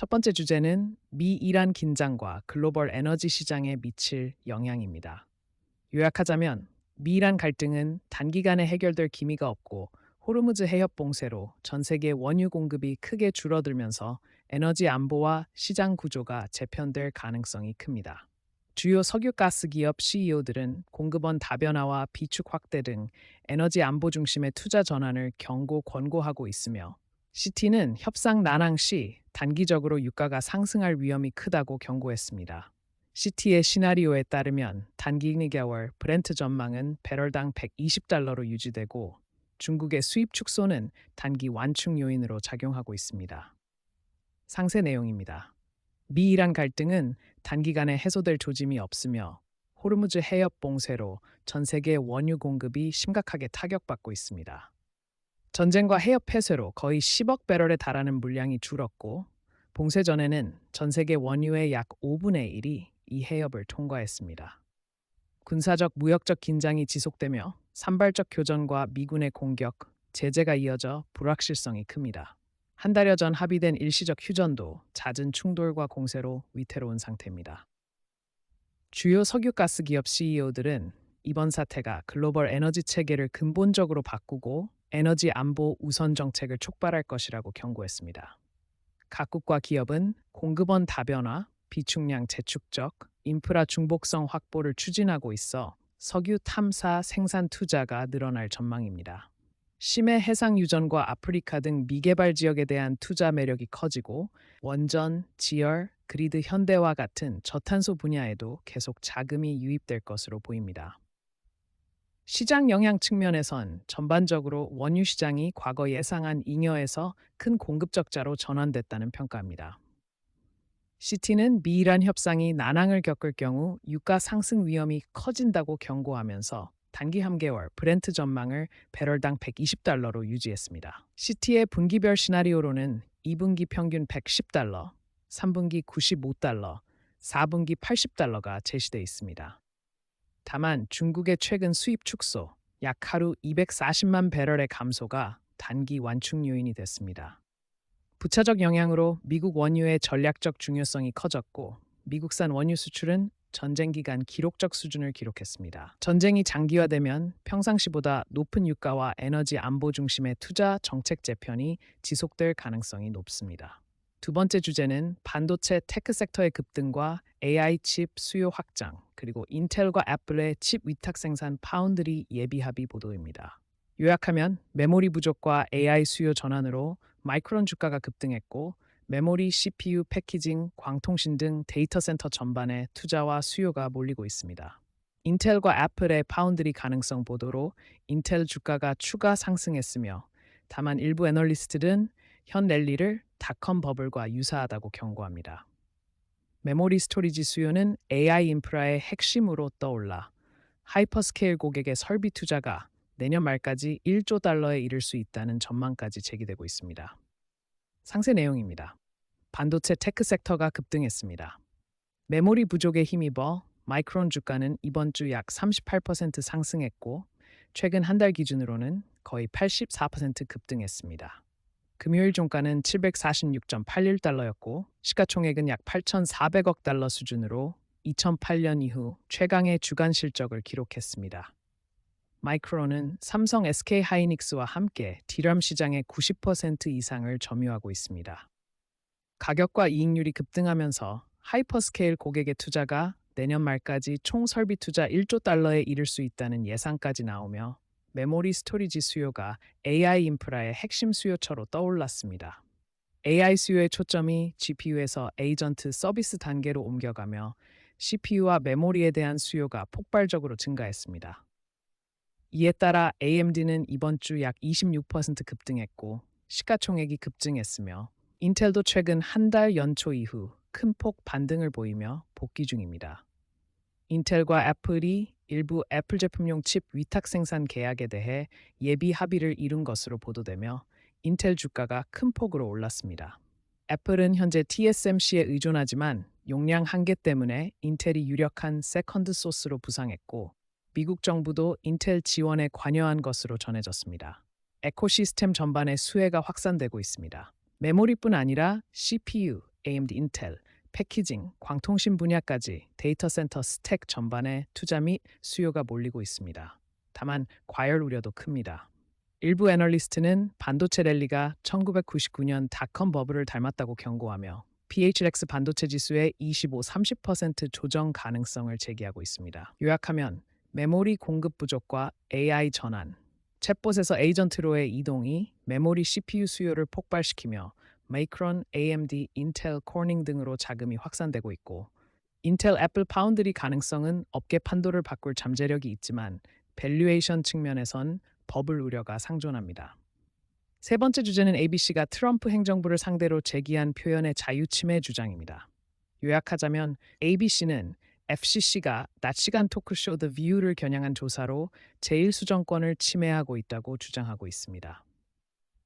첫 번째 주제는 미-이란 긴장과 글로벌 에너지 시장에 미칠 영향입니다. 요약하자면 미이란 갈등은 단기간에 해결될 기미가 없고 호르무즈 해협 봉쇄로 전 세계 원유 공급이 크게 줄어들면서 에너지 안보와 시장 구조가 재편될 가능성이 큽니다. 주요 석유가스 기업 CEO들은 공급원 다변화와 비축 확대 등 에너지 안보 중심의 투자 전환을 권고하고 있으며 시티는 협상 난항 시 단기적으로 유가가 상승할 위험이 크다고 경고했습니다. 시티의 시나리오에 따르면 단기 2개월 브렌트 전망은 배럴당 120달러로 유지되고 중국의 수입 축소는 단기 완충 요인으로 작용하고 있습니다. 상세 내용입니다. 미이란 갈등은 단기간에 해소될 조짐이 없으며 호르무즈 해협 봉쇄로 전 세계 원유 공급이 심각하게 타격받고 있습니다. 전쟁과 해협 폐쇄로 거의 10억 배럴에 달하는 물량이 줄었고 봉쇄 전에는 전 세계 원유의 약 5분의 1이 이 해협을 통과했습니다. 군사적 무역적 긴장이 지속되며 산발적 교전과 미군의 공격, 제재가 이어져 불확실성이 큽니다. 한 달여 전 합의된 일시적 휴전도 잦은 충돌과 공세로 위태로운 상태입니다. 주요 석유가스 기업 CEO들은 이번 사태가 글로벌 에너지 체계를 근본적으로 바꾸고 에너지 안보 우선 정책을 촉발할 것이라고 경고했습니다. 각국과 기업은 공급원 다변화, 비축량 재축적, 인프라 중복성 확보를 추진하고 있어 석유 탐사 생산 투자가 늘어날 전망입니다. 심해 해상 유전과 아프리카 등 미개발 지역에 대한 투자 매력이 커지고 원전, 지열, 그리드 현대화 같은 저탄소 분야에도 계속 자금이 유입될 것으로 보입니다. 시장 영향 측면에선 전반적으로 원유 시장이 과거 예상한 잉여에서 큰 공급 적자로 전환됐다는 평가입니다. 시티는 미이란 협상이 난항을 겪을 경우 유가 상승 위험이 커진다고 경고하면서 단기 3개월 브렌트 전망을 배럴당 120달러로 유지했습니다. 시티의 분기별 시나리오로는 2분기 평균 110달러, 3분기 95달러, 4분기 80달러가 제시돼 있습니다. 다만 중국의 최근 수입 축소, 약 하루 240만 배럴의 감소가 단기 완충 요인이 됐습니다. 부차적 영향으로 미국 원유의 전략적 중요성이 커졌고 미국산 원유 수출은 전쟁 기간 기록적 수준을 기록했습니다. 전쟁이 장기화되면 평상시보다 높은 유가와 에너지 안보 중심의 투자 정책 재편이 지속될 가능성이 높습니다. 두 번째 주제는 반도체 테크 섹터의 급등과 AI 칩 수요 확장, 그리고 인텔과 애플의 칩 위탁 생산 파운드리 예비 합의 보도입니다. 요약하면 메모리 부족과 AI 수요 전환으로 마이크론 주가가 급등했고 메모리, CPU, 패키징, 광통신 등 데이터 센터 전반에 투자와 수요가 몰리고 있습니다. 인텔과 애플의 파운드리 가능성 보도로 인텔 주가가 추가 상승했으며 다만 일부 애널리스트들은 현 랠리를 닷컴 버블과 유사하다고 경고합니다. 메모리 스토리지 수요는 AI 인프라의 핵심으로 떠올라 하이퍼스케일 고객의 설비 투자가 내년 말까지 1조 달러에 이를 수 있다는 전망까지 제기되고 있습니다. 상세 내용입니다. 반도체 테크 섹터가 급등했습니다. 메모리 부족에 힘입어 마이크론 주가는 이번 주 약 38% 상승했고 최근 한 달 기준으로는 거의 84% 급등했습니다. 금요일 종가는 746.81달러였고 시가총액은 약 8,400억 달러 수준으로 2008년 이후 최강의 주간 실적을 기록했습니다. 마이크론은 삼성 SK 하이닉스와 함께 디램 시장의 90% 이상을 점유하고 있습니다. 가격과 이익률이 급등하면서 하이퍼스케일 고객의 투자가 내년 말까지 총 설비 투자 1조 달러에 이를 수 있다는 예상까지 나오며 메모리 스토리지 수요가 AI 인프라의 핵심 수요처로 떠올랐습니다. AI 수요의 초점이 GPU에서 에이전트 서비스 단계로 옮겨가며 CPU와 메모리에 대한 수요가 폭발적으로 증가했습니다. 이에 따라 AMD는 이번 주 약 26% 급등했고 시가총액이 급증했으며 인텔도 최근 한 달 연초 이후 큰 폭 반등을 보이며 복귀 중입니다. 인텔과 애플이 일부 애플 제품용 칩 위탁 생산 계약에 대해 예비 합의를 이룬 것으로 보도되며 인텔 주가가 큰 폭으로 올랐습니다. 애플은 현재 TSMC에 의존하지만 용량 한계 때문에 인텔이 유력한 세컨드 소스로 부상했고 미국 정부도 인텔 지원에 관여한 것으로 전해졌습니다. 에코시스템 전반의 수혜가 확산되고 있습니다. 메모리뿐 아니라 CPU, AMD, 인텔, 패키징, 광통신 분야까지 데이터 센터 스택 전반에 투자 및 수요가 몰리고 있습니다. 다만 과열 우려도 큽니다. 일부 애널리스트는 반도체 랠리가 1999년 닷컴 버블을 닮았다고 경고하며 PHX 반도체 지수의 25-30% 조정 가능성을 제기하고 있습니다. 요약하면 메모리 공급 부족과 AI 전환, 챗봇에서 에이전트로의 이동이 메모리 CPU 수요를 폭발시키며 마이크론, AMD, 인텔, 코닝 등으로 자금이 확산되고 있고 인텔, 애플, 파운드리 가능성은 업계 판도를 바꿀 잠재력이 있지만 밸류에이션 측면에선 버블 우려가 상존합니다. 세 번째 주제는 ABC가 트럼프 행정부를 상대로 제기한 표현의 자유 침해 주장입니다. 요약하자면 ABC는 FCC가 낮 시간 토크쇼 The View를 겨냥한 조사로 제1수정권을 침해하고 있다고 주장하고 있습니다.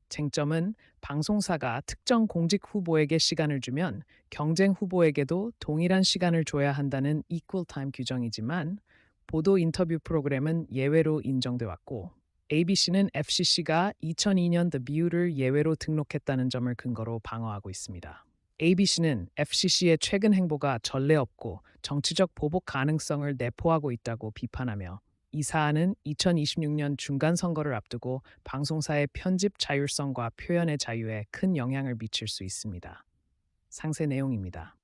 쟁점은 방송사가 특정 공직 후보에게 시간을 주면 경쟁 후보에게도 동일한 시간을 줘야 한다는 equal time 규정이지만 보도 인터뷰 프로그램은 예외로 인정돼 왔고 ABC는 FCC가 2002년 The View를 예외로 등록했다는 점을 근거로 방어하고 있습니다. ABC는 FCC의 최근 행보가 전례 없고 정치적 보복 가능성을 내포하고 있다고 비판하며 이 사안은 2026년 중간 선거를 앞두고 방송사의 편집 자율성과 표현의 자유에 큰 영향을 미칠 수 있습니다. 상세 내용입니다.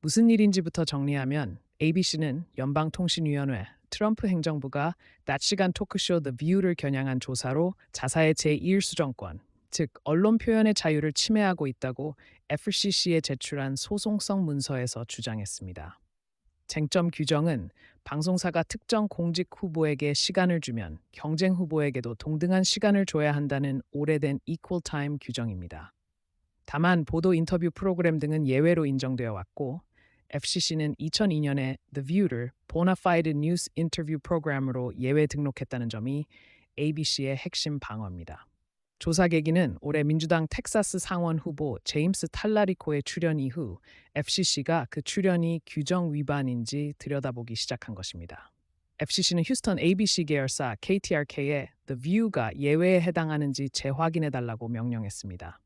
무슨 일인지부터 정리하면 ABC는 연방통신위원회, 트럼프 행정부가 낮 시간 토크쇼 The View를 겨냥한 조사로 자사의 제1수정권, 즉 언론 표현의 자유를 침해하고 있다고 FCC에 제출한 소송성 문서에서 주장했습니다. 쟁점 규정은 방송사가 특정 공직 후보에게 시간을 주면 경쟁 후보에게도 동등한 시간을 줘야 한다는 오래된 equal time 규정입니다. 다만 보도 인터뷰 프로그램 등은 예외로 인정되어 왔고 FCC는 2002년에 The View를 Bona Fide News 인터뷰 프로그램으로 예외 등록했다는 점이 ABC의 핵심 방어입니다. 조사 계기는 올해 민주당 텍사스 상원 후보 제임스 탈라리코의 출연 이후 FCC가 그 출연이 규정 위반인지 들여다보기 시작한 것입니다. FCC는 휴스턴 ABC 계열사 KTRK에 The View가 예외에 해당하는지 재확인해달라고 명령했습니다.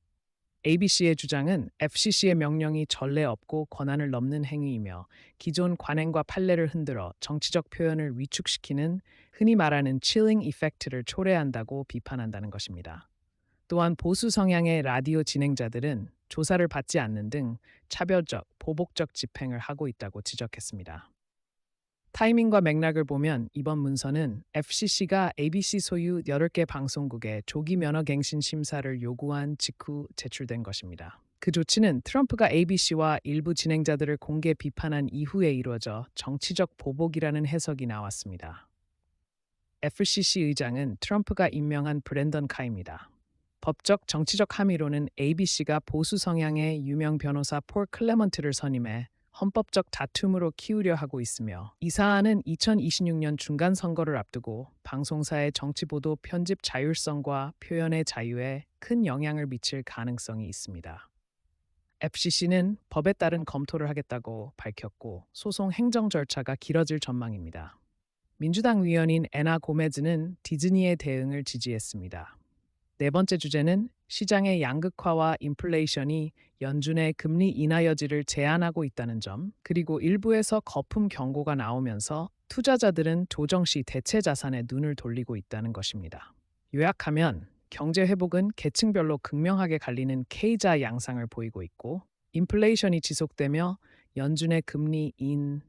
ABC의 주장은 FCC의 명령이 전례 없고 권한을 넘는 행위이며 기존 관행과 판례를 흔들어 정치적 표현을 위축시키는 흔히 말하는 chilling 이펙트를 초래한다고 비판한다는 것입니다. 또한 보수 성향의 라디오 진행자들은 조사를 받지 않는 등 차별적, 보복적 집행을 하고 있다고 지적했습니다. 타이밍과 맥락을 보면 이번 문서는 FCC가 ABC 소유 8개 방송국의 조기 면허 갱신 심사를 요구한 직후 제출된 것입니다. 그 조치는 트럼프가 ABC와 일부 진행자들을 공개 비판한 이후에 이루어져 정치적 보복이라는 해석이 나왔습니다. FCC 의장은 트럼프가 임명한 브랜던 카입니다. 법적, 정치적 함의로는 ABC가 보수 성향의 유명 변호사 폴 클레먼트를 선임해 헌법적 다툼으로 키우려 하고 있으며 이 사안은 2026년 중간 선거를 앞두고 방송사의 정치보도 편집 자율성과 표현의 자유에 큰 영향을 미칠 가능성이 있습니다. FCC는 법에 따른 검토를 하겠다고 밝혔고 소송 행정 절차가 길어질 전망입니다. 민주당 위원인 애나 고메즈는 디즈니의 대응을 지지했습니다. 네 번째 주제는 시장의 양극화와 인플레이션이 연준의 금리 인하 여지를 제한하고 있다는 점, 그리고 일부에서 거품 경고가 나오면서 투자자들은 조정 시 대체 자산에 눈을 돌리고 있다는 것입니다. 요약하면 경제 회복은 계층별로 극명하게 갈리는 K자 양상을 보이고 있고 인플레이션이 지속되며 연준의 금리 인